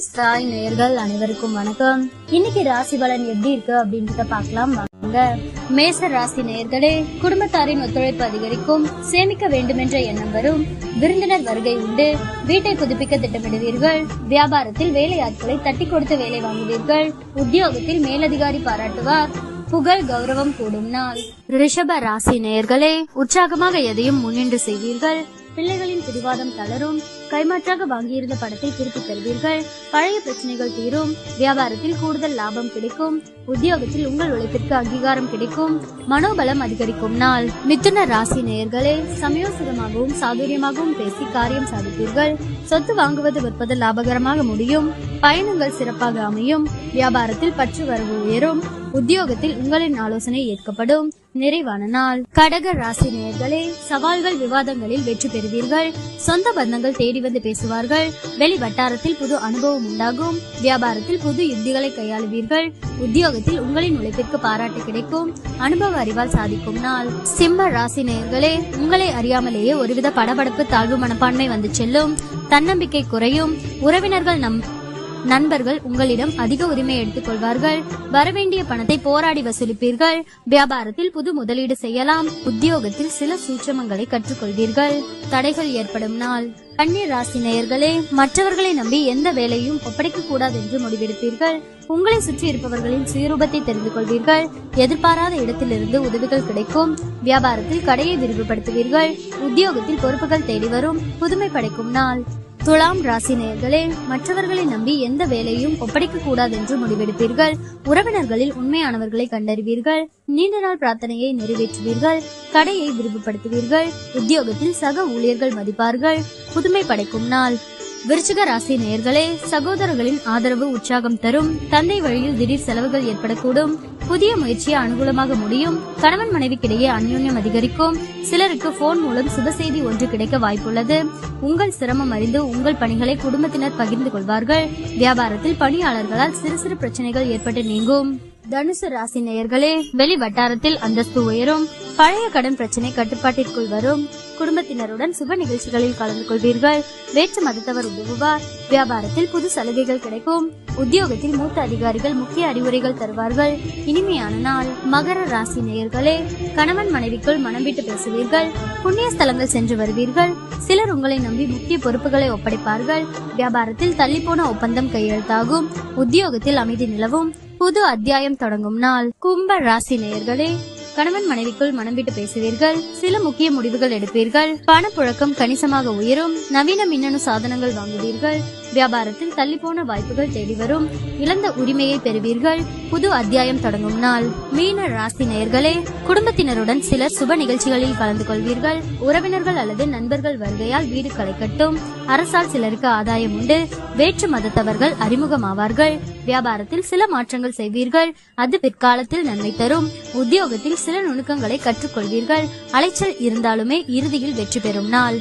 சாய் நேயர்கள் அனைவருக்கும் வணக்கம். இன்னைக்கு ராசி பலன் எப்படி இருக்கு அப்படின்றத பார்க்கலாம் வாங்க. மேச ராசி நேயர்களே, குடும்பத்தாரின் ஒத்துழைப்பு அதிகரிக்கும், சேமிக்க வேண்டுமென்ற எண்ணம் வரும், விருந்தினர் வருகை உண்டு, வீட்டை புதுப்பிக்க திட்டமிடுவீர்கள், வியாபாரத்தில் வேலையாட்களை தட்டி கொடுத்து வேலை வாங்குவீர்கள், உத்தியோகத்தில் மேலதிகாரி பாராட்டுவார், புகழ் கௌரவம் கூடும் நாள். ரிஷப ராசி நேயர்களே, உற்சாகமாக எதையும் முன்னின்று செய்வீர்கள், பிள்ளைகளின் பிடிவாதம் தளரும், கைமாற்றாக வாங்கியிருந்த பணத்தை திருப்பி தருவீர்கள், பழைய பிரச்சனைகள் தீரும், வியாபாரத்தில் கூடுதல் லாபம் கிடைக்கும், உத்தியோகத்தில் உங்கள் உழைப்பிற்கு அங்கீகாரம் கிடைக்கும், மனோபலம் அதிகரிக்கும் நாள். மிதுன ராசி நேயர்களே, சமயோசிதமாகவும் சாதுரியமாகவும் பேசி காரியம் சாதிப்பீர்கள், சொத்து வாங்குவது விற்பது லாபகரமாக முடியும், பயணங்கள் சிறப்பாக அமையும், வியாபாரத்தில் பற்று வரவு உயரும், உத்தியோகத்தில் உங்களின் ஆலோசனை ஏற்கப்படும், நிறைவான நாள். கடக ராசி நேயர்களே, சவால்கள் விவாதங்களில் வெற்றி பெறுவீர்கள், சொந்த பந்தங்கள் தேடி வந்து பேசுவார்கள், வெளி வட்டாரத்தில் புது அனுபவம் உண்டாகும், வியாபாரத்தில் புது யுக்திகளை கையாளுவீர்கள், உத்தியோகத்தில் உங்களின் உழைப்பிற்கு பாராட்டு கிடைக்கும், அனுபவ அறிவால் சாதிக்கும் நாள். சிம்ம ராசி நேயர்களே, உங்களை அறியாமலேயே ஒருவித படபடப்பு தாழ்வு மனப்பான்மை வந்து செல்லும், தன்னம்பிக்கை குறையும், உறவினர்கள் நண்பர்கள் உங்களிடம் அதிக உரிமை எடுத்துக் கொள்வார்கள், வரவேண்டிய பணத்தை போராடி வசூலிப்பீர்கள், வியாபாரத்தில் புது முதலீடு செய்யலாம், உத்தியோகத்தில் சில சூட்சமங்களை கற்றுக்கொள்வீர்கள், தடைகள் ஏற்படும் நாள். கன்னி ராசி நேயர்களே, மற்றவர்களை நம்பி எந்த வேலையும் ஒப்படைக்க கூடாது என்று முடிவெடுப்பீர்கள், உங்களை சுற்றி இருப்பவர்களின் சுயரூபத்தை தெரிந்து கொள்வீர்கள், எதிர்பாராத இடத்திலிருந்து உதவிகள் கிடைக்கும், வியாபாரத்தில் கடையை விரிவுபடுத்துவீர்கள், உத்தியோகத்தில் பொறுப்புகள் தேடி வரும், புதுமை படைக்கும் நாள். துலாம் ராசி நேயர்களே, மற்றவர்களை நம்பி எந்த வேலையும் ஒப்படைக்க கூடாது என்று முடிவெடுப்பீர்கள், உறவினர்களில் உண்மையானவர்களை கண்டறிவீர்கள், நீண்ட நாள் பிரார்த்தனையை நிறைவேற்றுவீர்கள், கடையை விரிவுபடுத்துவீர்கள், உத்தியோகத்தில் சக ஊழியர்கள் மதிப்பார்கள், புதுமை படைக்கும் நாள். விருச்சிக ராசி நேயர்களே, சகோதரர்களின் ஆதரவு உற்சாகம் தரும், தந்தை வழியில் திடீர் செலவுகள் ஏற்படக்கூடும், புதிய முயற்சியை அனுகூலமாக முடியும், கணவன் மனைவிக்கிடையே அந்யோன்யம் அதிகரிக்கும், சிலருக்கு போன் மூலம் சுப செய்தி ஒன்று கிடைக்க வாய்ப்புள்ளது, உங்கள் சிரமம் அறிந்து உங்கள் பணிகளை குடும்பத்தினர் பகிர்ந்து கொள்வார்கள், வியாபாரத்தில் பணியாளர்களால் சிறு சிறு பிரச்சனைகள் ஏற்பட்டு நீங்கும். தனுசு ராசி நேயர்களே, வெளி வட்டாரத்தில் அந்தஸ்து உயரும், பழைய கடன் பிரச்சனை கட்டுப்பாட்டிற்குள் வரும், குடும்பத்தினருடன் சுப நிகழ்ச்சிகளில் கலந்து கொள்வீர்கள், வேற்று மதத்தவர் உதவுவார், வியாபாரத்தில் புது சலுகைகள் கிடைக்கும், உத்தியோகத்தில் மூத்த அதிகாரிகள் முக்கிய அறிவுரைகள் தருவார்கள், இனிமையான நாள். மகர ராசி நேயர்களே, கணவன் மனைவிக்குள் மனம் விட்டு பேசுவீர்கள், புண்ணிய ஸ்தலங்கள் சென்று வருவீர்கள், சிலர் உங்களை நம்பி முக்கிய பொறுப்புகளை ஒப்படைப்பார்கள், வியாபாரத்தில் தள்ளிப்போன ஒப்பந்தம் கையெழுத்தாகும், உத்தியோகத்தில் அமைதி நிலவும், புது அத்தியாயம் தொடங்கும் நாள். கும்ப ராசி நேயர்களே, கணவன் மனைவிக்குள் மனம் விட்டு பேசுவீர்கள், சில முக்கிய முடிவுகள் எடுப்பீர்கள், பணப்புழக்கம் கணிசமாக உயரும், நவீன மின்னணு சாதனங்கள் வாங்குவீர்கள், வியாபாரத்தில் தள்ளிப்போன வாய்ப்புகள் தேடி வரும், இழந்த உரிமையை பெறுவீர்கள், புது அத்தியாயம் தொடங்கும் நாள். மீன ராசி நேயர்களே, குடும்பத்தினருடன் சிலர் சுப நிகழ்ச்சிகளில் கலந்து கொள்வீர்கள், உறவினர்கள் அல்லது நண்பர்கள் வருகையால் வீடு களை கட்டும், அரசால் சிலருக்கு ஆதாயம் உண்டு, வேற்று மதத்தவர்கள் அறிமுகமாவார்கள், வியாபாரத்தில் சில மாற்றங்கள் செய்வீர்கள், அது பிற்காலத்தில் நன்மை தரும், உத்தியோகத்தில் சில நுணுக்கங்களை கற்றுக்கொள்வீர்கள், அலைச்சல் இருந்தாலுமே இறுதியில் வெற்றி பெறும் நாள்.